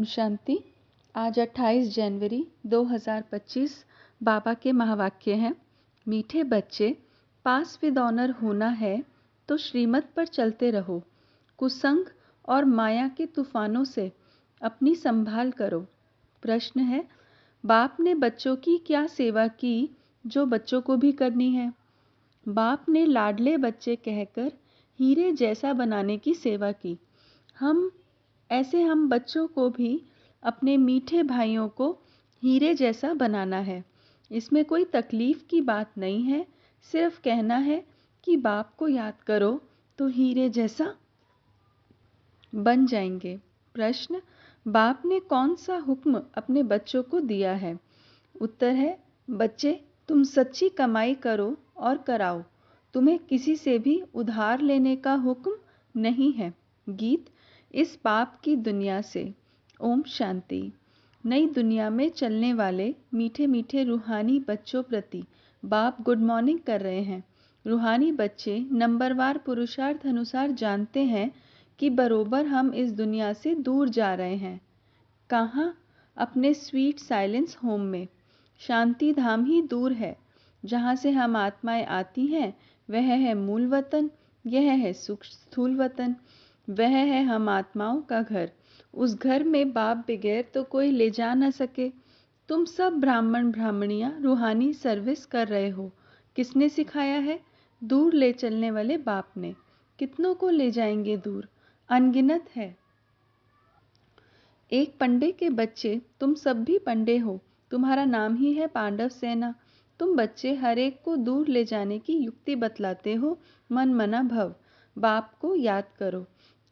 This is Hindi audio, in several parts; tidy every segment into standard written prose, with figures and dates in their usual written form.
शांति। आज 28 जनवरी 2025 बाबा के महावाक्य हैं। मीठे बच्चे, पास विद ऑनर होना है तो श्रीमत पर चलते रहो। कुसंग और माया के तूफानों से अपनी संभाल करो। प्रश्न है, बाप ने बच्चों की क्या सेवा की जो बच्चों को भी करनी है? बाप ने लाडले बच्चे कहकर हीरे जैसा बनाने की सेवा की। हम बच्चों को भी अपने मीठे भाइयों को हीरे जैसा बनाना है। इसमें कोई तकलीफ की बात नहीं है, सिर्फ कहना है कि बाप को याद करो तो हीरे जैसा बन जाएंगे। प्रश्न, बाप ने कौन सा हुक्म अपने बच्चों को दिया है? उत्तर है, बच्चे तुम सच्ची कमाई करो और कराओ। तुम्हें किसी से भी उधार लेने का हुक्म नहीं है। गीत, इस पाप की दुनिया से। ओम शांति। नई दुनिया में चलने वाले मीठे मीठे रूहानी बच्चों प्रति बाप गुड मॉर्निंग कर रहे हैं। रूहानी बच्चे नंबरवार पुरुषार्थ अनुसार जानते हैं कि बरोबर हम इस दुनिया से दूर जा रहे हैं। कहाँ? अपने स्वीट साइलेंस होम में। शांति धाम ही दूर है जहाँ से हम आत्माएं आती हैं। वह है मूल वतन, यह है स्थूल वतन, वह है हम आत्माओं का घर। उस घर में बाप बगैर तो कोई ले जा न सके। तुम सब ब्राह्मण ब्राह्मणियां रूहानी सर्विस कर रहे हो। किसने सिखाया है? दूर ले चलने वाले बाप ने। कितनों को ले जाएंगे दूर? अनगिनत है। एक पंडे के बच्चे तुम सब भी पंडे हो। तुम्हारा नाम ही है पांडव सेना। तुम बच्चे हर एक को दूर ले जाने की युक्ति बतलाते हो। मन मना भव। बाप को याद करो।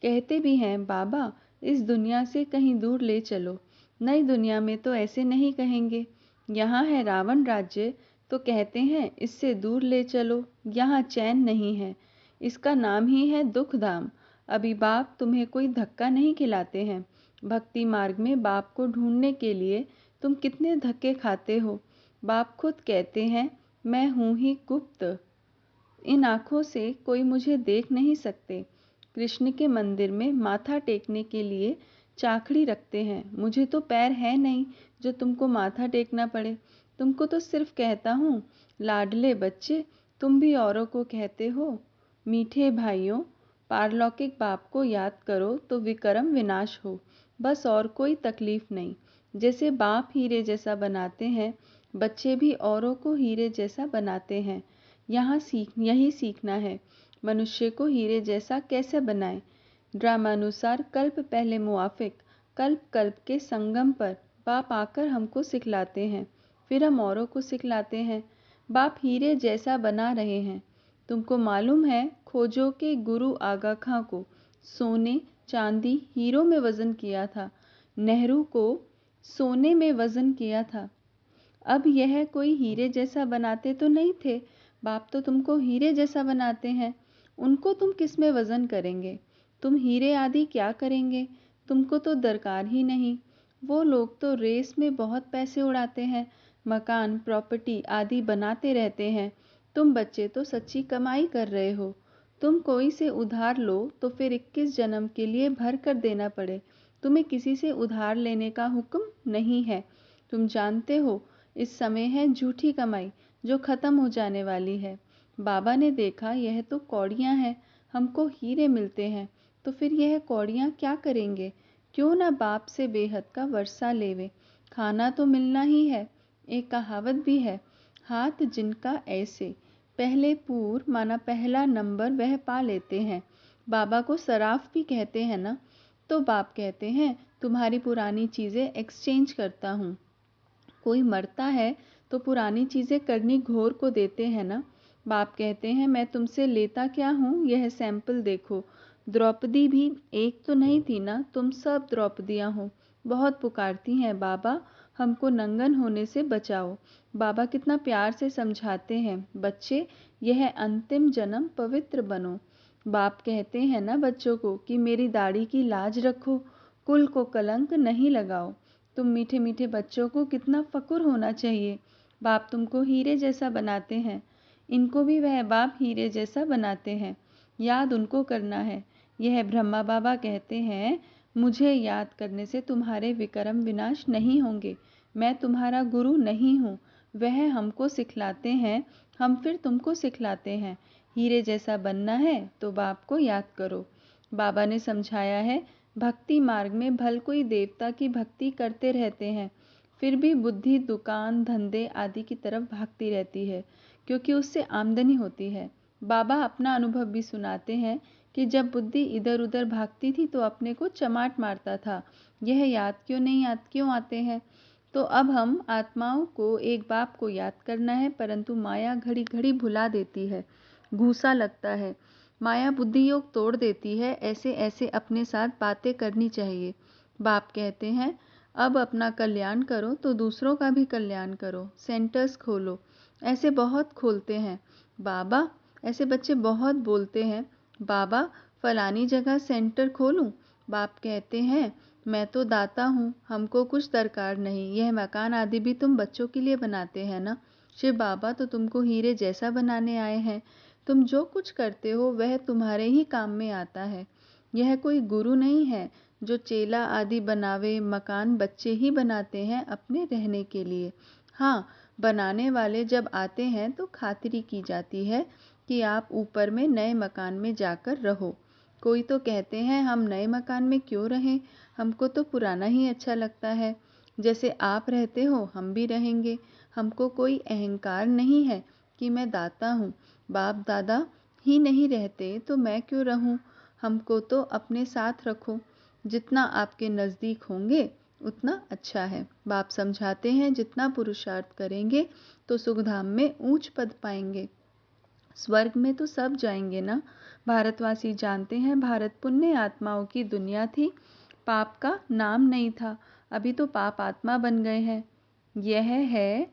कहते भी हैं, बाबा इस दुनिया से कहीं दूर ले चलो। नई दुनिया में तो ऐसे नहीं कहेंगे। यहाँ है रावण राज्य तो कहते हैं इससे दूर ले चलो। यहाँ चैन नहीं है। इसका नाम ही है दुख धाम। अभी बाप तुम्हें कोई धक्का नहीं खिलाते हैं। भक्ति मार्ग में बाप को ढूंढने के लिए तुम कितने धक्के खाते हो। बाप खुद कहते हैं, मैं हूँ ही गुप्त। इन आँखों से कोई मुझे देख नहीं सकते। कृष्ण के मंदिर में माथा टेकने के लिए चाखड़ी रखते हैं। मुझे तो पैर है नहीं जो तुमको माथा टेकना पड़े। तुमको तो सिर्फ कहता हूँ, लाडले बच्चे, तुम भी औरों को कहते हो। मीठे भाइयों, पारलौकिक बाप को याद करो तो विक्रम विनाश हो। बस और कोई तकलीफ नहीं। जैसे बाप हीरे जैसा बनाते हैं, बच्चे भी औरों को हीरे जैसा बनाते हैं। यही सीखना है। मनुष्य को हीरे जैसा कैसे बनाएं? ड्रामानुसार कल्प पहले मुआफिक, कल्प कल्प के संगम पर बाप आकर हमको सिखलाते हैं। फिर हम औरों को सिखलाते हैं। बाप हीरे जैसा बना रहे हैं। तुमको मालूम है, खोजो के गुरु आगा खां को सोने चांदी हीरो में वजन किया था। नेहरू को सोने में वजन किया था। अब यह कोई हीरे जैसा बनाते तो नहीं थे। बाप तो तुमको हीरे जैसा बनाते हैं। उनको तुम किस में वजन करेंगे? तुम हीरे आदि क्या करेंगे? तुमको तो दरकार ही नहीं। वो लोग तो रेस में बहुत पैसे उड़ाते हैं, मकान प्रॉपर्टी आदि बनाते रहते हैं। तुम बच्चे तो सच्ची कमाई कर रहे हो। तुम कोई से उधार लो तो फिर 21 जन्म के लिए भर कर देना पड़े। तुम्हें किसी से उधार लेने का हुक्म नहीं है। तुम जानते हो इस समय है झूठी कमाई जो खत्म हो जाने वाली है। बाबा ने देखा यह तो कौड़ियाँ हैं, हमको हीरे मिलते हैं, तो फिर यह कौड़ियाँ क्या करेंगे? क्यों ना बाप से बेहद का वर्षा लेवे। खाना तो मिलना ही है। एक कहावत भी है, हाथ जिनका ऐसे, पहले पूर माना पहला नंबर वह पा लेते हैं। बाबा को सराफ भी कहते हैं ना। तो बाप कहते हैं, तुम्हारी पुरानी चीज़ें एक्सचेंज करता हूँ। कोई मरता है तो पुरानी चीज़ें करनी घोर को देते हैं ना। बाप कहते हैं, मैं तुमसे लेता क्या हूँ, यह सैंपल देखो। द्रौपदी भी एक तो नहीं थी ना, तुम सब द्रौपदियाँ हो। बहुत पुकारती हैं, बाबा हमको नंगन होने से बचाओ। बाबा कितना प्यार से समझाते हैं, बच्चे यह अंतिम जन्म पवित्र बनो। बाप कहते हैं ना बच्चों को कि मेरी दाढ़ी की लाज रखो, कुल को कलंक नहीं लगाओ। तुम मीठे मीठे बच्चों को कितना फकुर होना चाहिए। बाप तुमको हीरे जैसा बनाते हैं। इनको भी वह बाप हीरे जैसा बनाते हैं। याद उनको करना है। यह ब्रह्मा बाबा कहते हैं, मुझे याद करने से तुम्हारे विक्रम विनाश नहीं होंगे। मैं तुम्हारा गुरु नहीं हूँ, वह हमको सिखलाते हैं, हम फिर तुमको सिखलाते हैं। हीरे जैसा बनना है तो बाप को याद करो। बाबा ने समझाया है, भक्ति मार्ग में भल कोई देवता की भक्ति करते रहते हैं, फिर भी बुद्धि दुकान धंधे आदि की तरफ भागती रहती है, क्योंकि उससे आमदनी होती है। बाबा अपना अनुभव भी सुनाते हैं कि जब बुद्धि इधर उधर भागती थी तो अपने को चमाट मारता था, यह याद क्यों आते हैं। तो अब हम आत्माओं को एक बाप को याद करना है, परंतु माया घड़ी घड़ी भुला देती है, घूसा लगता है, माया बुद्धि योग तोड़ देती है। ऐसे ऐसे अपने साथ बातें करनी चाहिए। बाप कहते हैं, अब अपना कल्याण करो तो दूसरों का भी कल्याण करो, सेंटर्स खोलो। ऐसे बहुत खोलते हैं बाबा, ऐसे बच्चे बहुत बोलते हैं, बाबा फलानी जगह सेंटर खोलूं। बाप कहते हैं, मैं तो दाता हूँ, हमको कुछ दरकार नहीं, यह मकान आदि भी तुम बच्चों के लिए बनाते हैं ना। शिव बाबा तो तुमको हीरे जैसा बनाने आए हैं, तुम जो कुछ करते हो वह तुम्हारे ही काम में आता है। यह कोई गुरु नहीं है जो चेला आदि बनावे, मकान बच्चे ही बनाते हैं अपने रहने के लिए। हाँ, बनाने वाले जब आते हैं तो खातिरी की जाती है कि आप ऊपर में नए मकान में जाकर रहो। कोई तो कहते हैं, हम नए मकान में क्यों रहें, हमको तो पुराना ही अच्छा लगता है। जैसे आप रहते हो हम भी रहेंगे। हमको कोई अहंकार नहीं है कि मैं दाता हूँ, बाप दादा ही नहीं रहते तो मैं क्यों रहूँ। हमको तो अपने साथ रखो, जितना आपके नज़दीक होंगे उतना अच्छा है। बाप समझाते हैं, जितना पुरुषार्थ करेंगे तो सुखधाम में ऊंच पद पाएंगे, स्वर्ग में तो सब जाएंगे ना। भारतवासी जानते हैं, भारत पुण्य आत्माओं की दुनिया थी, पाप का नाम नहीं था। अभी तो पाप आत्मा बन गए हैं। यह है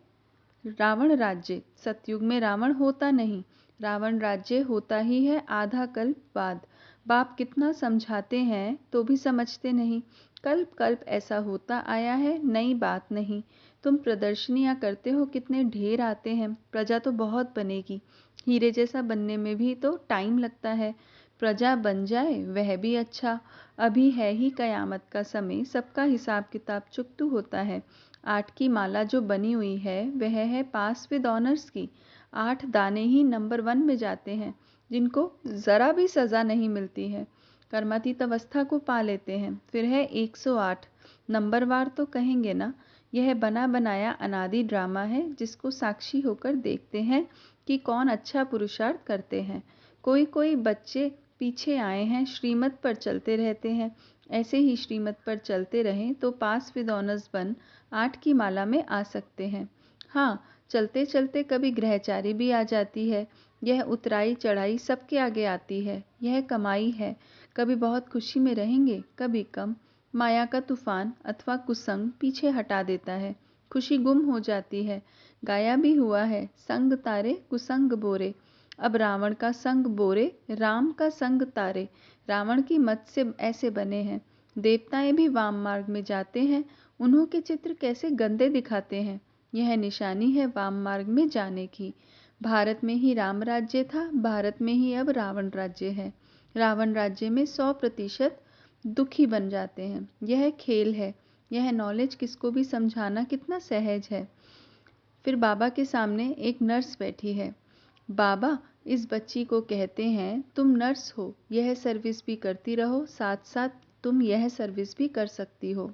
रावण राज्य। सतयुग में रावण होता नहीं, रावण राज्य होता ही है आधा कल्प बाद। बाप कितना समझाते हैं तो भी समझते नहीं। कल्प कल्प ऐसा होता आया है, नई बात नहीं। तुम प्रदर्शनियां करते हो, कितने ढेर आते हैं, प्रजा तो बहुत बनेगी। हीरे जैसा बनने में भी तो टाइम लगता है, प्रजा बन जाए वह भी अच्छा। अभी है ही कयामत का समय, सबका हिसाब किताब चुकतू होता है। 8 की माला जो बनी हुई है वह है पास विद ऑनर्स की। 8 दाने ही नंबर 1 में जाते हैं, जिनको ज़रा भी सज़ा नहीं मिलती है, कर्मातीत अवस्था को पा लेते हैं। फिर है 108, नंबरवार तो कहेंगे ना। यह बना बनाया अनादि ड्रामा है, जिसको साक्षी होकर देखते हैं कि कौन अच्छा पुरुषार्थ करते हैं। कोई कोई बच्चे पीछे आए हैं, श्रीमत पर चलते रहते हैं। ऐसे ही श्रीमत पर चलते रहें तो पास विद ऑनर्स बन 8 की माला में आ सकते हैं। हाँ, चलते चलते कभी ग्रहचारी भी आ जाती है। यह उतराई चढ़ाई सबके आगे आती है, यह कमाई है। कभी बहुत खुशी में रहेंगे, कभी कम। माया का तूफान अथवा कुसंग पीछे हटा देता है, खुशी गुम हो जाती है। गाया भी हुआ है, संग तारे कुसंग बोरे। अब रावण का संग बोरे, राम का संग तारे। रावण की मत से ऐसे बने हैं। देवताएं भी वाम मार्ग में जाते हैं, उन्हों के चित्र कैसे गंदे दिखाते हैं। यह निशानी है वाम मार्ग में जाने की। भारत में ही राम राज्य था, भारत में ही अब रावण राज्य है। रावण राज्य में 100% दुखी बन जाते हैं। यह खेल है, यह नॉलेज किसको भी समझाना कितना सहज है। फिर बाबा के सामने एक नर्स बैठी है। बाबा इस बच्ची को कहते हैं, तुम नर्स हो, यह सर्विस भी करती रहो, साथ साथ तुम यह सर्विस भी कर सकती हो।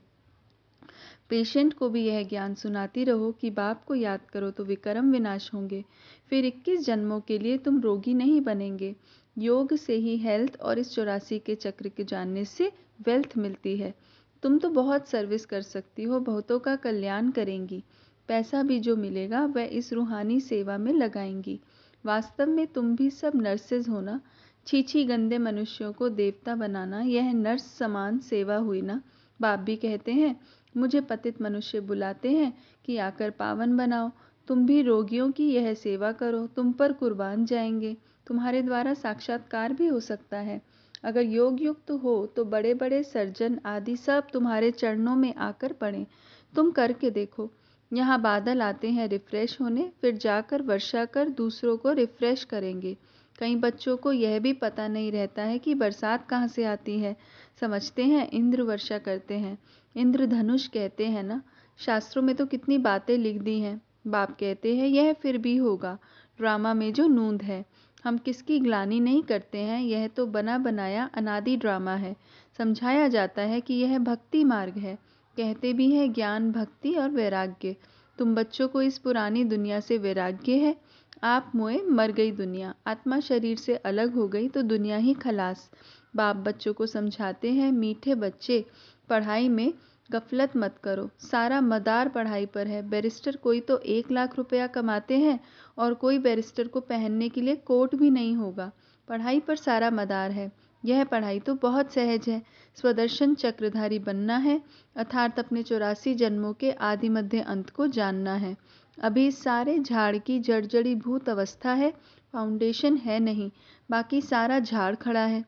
पेशेंट को भी यह ज्ञान सुनाती रहो कि बाप को याद करो तो विक्रम विनाश होंगे। फिर 21 जन्मों के लिए तुम रोगी नहीं बनेंगे। योग से ही हेल्थ और इस 84 के चक्र के जानने से वेल्थ मिलती है। तुम तो बहुत सर्विस कर सकती हो, बहुतों का कल्याण करेंगी। पैसा भी जो मिलेगा वह इस रूहानी सेवा में लगाएंगी। वास्तव में तुम भी सब नर्सेज हो ना। छी गंदे मनुष्यों को देवता बनाना, यह नर्स समान सेवा हुई ना। बाप भी कहते हैं, मुझे पतित मनुष्य बुलाते हैं कि आकर पावन बनाओ। तुम भी रोगियों की यह सेवा करो, तुम पर कुर्बान जाएंगे। तुम्हारे द्वारा साक्षात्कार भी हो सकता है। अगर योग युक्त हो तो बड़े बड़े सर्जन आदि सब तुम्हारे चरणों में आकर पड़े। तुम करके देखो। यहाँ बादल आते हैं रिफ्रेश होने, फिर जाकर वर्षा कर दूसरों को रिफ्रेश करेंगे। कई बच्चों को यह भी पता नहीं रहता है कि बरसात कहाँ से आती है। समझते हैं इंद्र वर्षा करते हैं, इंद्रधनुष कहते हैं ना। शास्त्रों में तो कितनी बातें लिख दी हैं। बाप कहते हैं यह फिर भी होगा, ड्रामा में जो नूंद है। हम किसकी ग्लानि नहीं करते हैं, यह तो बना बनाया अनादि ड्रामा है। समझाया जाता है कि यह भक्ति मार्ग है, कहते भी हैं ज्ञान भक्ति और वैराग्य। तुम बच्चों को इस पुरानी दुनिया से वैराग्य है। आप मोए मर गई दुनिया, आत्मा शरीर से अलग हो गई तो दुनिया ही खलास। बाप बच्चों को समझाते हैं, मीठे बच्चे पढ़ाई में गफलत मत करो, सारा मदार पढ़ाई पर है। बैरिस्टर कोई तो 1 लाख रुपया कमाते हैं और कोई बैरिस्टर को पहनने के लिए कोट भी नहीं होगा। पढ़ाई पर सारा मदार है। यह पढ़ाई तो बहुत सहज है। स्वदर्शन चक्रधारी बनना है, अर्थात अपने 84 जन्मों के आदि मध्य अंत को जानना है। अभी इस सारे झाड़ की जड़जड़ी भूत अवस्था है, फाउंडेशन है नहीं, बाकी सारा झाड़ खड़ा है।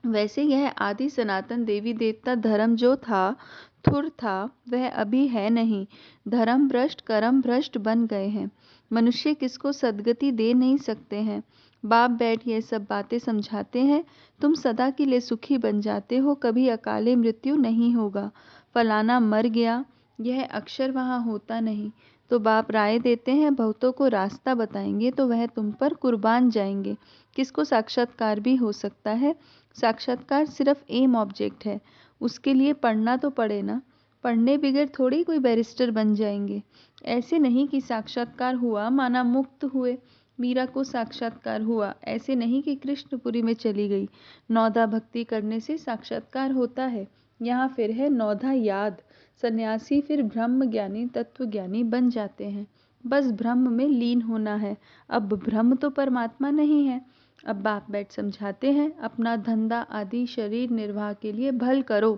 वैसे यह आदि सनातन देवी देवता धर्म जो था, थुर था, वह अभी है नहीं। धर्म भ्रष्ट कर्म भ्रष्ट बन गए हैं। मनुष्य किसको सद्गति दे नहीं सकते हैं। बाप बैठ ये सब बातें समझाते हैं। तुम सदा के लिए सुखी बन जाते हो, कभी अकाले मृत्यु नहीं होगा। फलाना मर गया, यह अक्षर वहाँ होता नहीं। तो बाप राय देते हैं, बहुतों को रास्ता बताएंगे तो वह तुम पर कुर्बान जाएंगे। किसको साक्षात्कार भी हो सकता है। साक्षात्कार सिर्फ एम ऑब्जेक्ट है, उसके लिए पढ़ना तो पड़े ना। पढ़ने बगैर थोड़ी कोई बैरिस्टर बन जाएंगे। ऐसे नहीं कि साक्षात्कार हुआ माना मुक्त हुए। मीरा को साक्षात्कार हुआ, ऐसे नहीं कि कृष्णपुरी में चली गई। नौधा भक्ति करने से साक्षात्कार होता है। यहाँ फिर है नौधा याद। सन्यासी फिर ब्रह्म ज्ञानी तत्व ज्ञानी बन जाते हैं। बस ब्रह्म में लीन होना है। अब ब्रह्म तो परमात्मा नहीं है। अब बाप बैठ समझाते हैं, अपना धंधा आदि शरीर निर्वाह के लिए भल करो,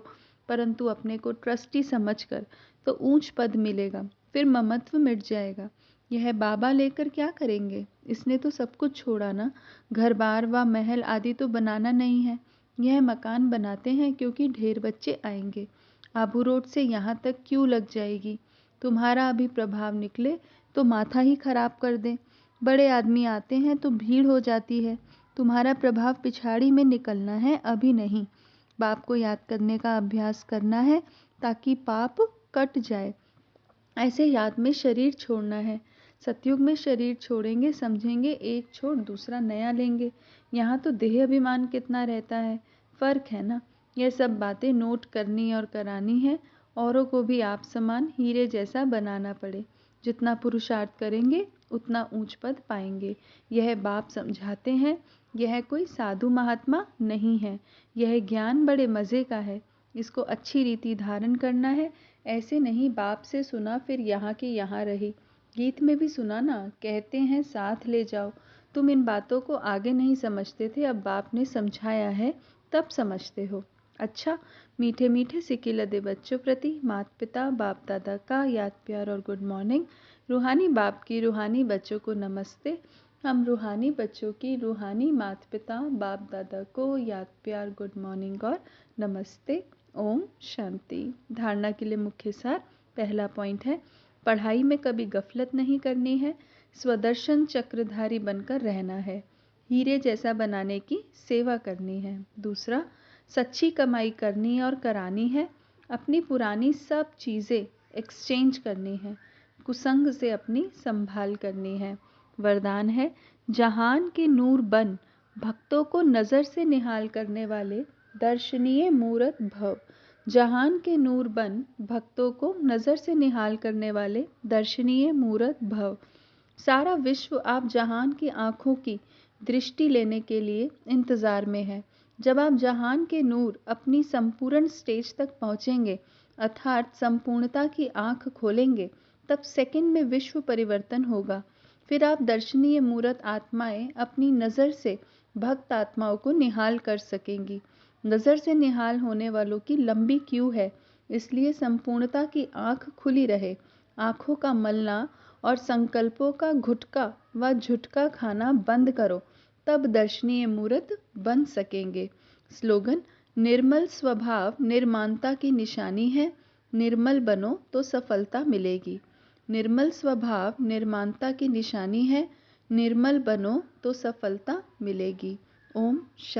परंतु अपने को ट्रस्टी समझकर, तो ऊंच पद मिलेगा, फिर ममत्व मिट जाएगा। यह बाबा लेकर क्या करेंगे। इसने तो सब कुछ छोड़ा ना। घर बार व महल आदि तो बनाना नहीं है। यह मकान बनाते हैं क्योंकि ढेर बच्चे आएंगे। आबू रोड से यहाँ तक क्यों लग जाएगी। तुम्हारा अभी प्रभाव निकले तो माथा ही खराब कर दे। बड़े आदमी आते हैं तो भीड़ हो जाती है। तुम्हारा प्रभाव पिछाड़ी में निकलना है, अभी नहीं। बाप को याद करने का अभ्यास करना है ताकि पाप कट जाए। ऐसे याद में शरीर छोड़ना है। सतयुग में शरीर छोड़ेंगे, समझेंगे एक छोड़ दूसरा नया लेंगे। यहाँ तो देह अभिमान कितना रहता है, फर्क है ना। यह सब बातें नोट करनी और करानी है। औरों को भी आप समान हीरे जैसा बनाना पड़े। जितना पुरुषार्थ करेंगे उतना ऊंच पद पाएंगे। यह बाप समझाते हैं। यह कोई साधु महात्मा नहीं है। यह ज्ञान बड़े मज़े का है। इसको अच्छी रीति धारण करना है। ऐसे नहीं बाप से सुना फिर यहाँ के यहाँ रही। गीत में भी सुना ना, कहते हैं साथ ले जाओ। तुम इन बातों को आगे नहीं समझते थे, अब बाप ने समझाया है तब समझते हो। अच्छा, मीठे मीठे सिक्के लदे बच्चों प्रति माता पिता बाप दादा का याद प्यार और गुड मॉर्निंग। रूहानी बाप की रूहानी बच्चों को नमस्ते। हम रूहानी बच्चों की रूहानी माता पिता बाप दादा को याद प्यार गुड मॉर्निंग और नमस्ते। ओम शांति। धारणा के लिए मुख्य सार। पहला पॉइंट है, पढ़ाई में कभी गफलत नहीं करनी है, स्वदर्शन चक्रधारी बनकर रहना है, हीरे जैसा बनाने की सेवा करनी है। दूसरा, सच्ची कमाई करनी और करानी है, अपनी पुरानी सब चीज़ें एक्सचेंज करनी है, कुसंग से अपनी संभाल करनी है। वरदान है, जहान के नूर बन भक्तों को नज़र से निहाल करने वाले दर्शनीय मूरत भव। जहान के नूर बन भक्तों को नज़र से निहाल करने वाले दर्शनीय मूरत भव। सारा विश्व आप जहान की आँखों की दृष्टि लेने के लिए इंतज़ार में है। जब आप जहान के नूर अपनी संपूर्ण स्टेज तक पहुँचेंगे, अर्थात संपूर्णता की आँख खोलेंगे, तब सेकंड में विश्व परिवर्तन होगा। फिर आप दर्शनीय मूरत आत्माएं अपनी नज़र से भक्त आत्माओं को निहाल कर सकेंगी। नज़र से निहाल होने वालों की लंबी क्यू है, इसलिए संपूर्णता की आँख खुली रहे। आँखों का मलना और संकल्पों का घुटका व झुटका खाना बंद करो, तब दर्शनीय मूरत बन सकेंगे। स्लोगन, निर्मल स्वभाव निर्माणता की निशानी है, निर्मल बनो तो सफलता मिलेगी। निर्मल स्वभाव निर्माणता की निशानी है, निर्मल बनो तो सफलता मिलेगी। ओम शांति।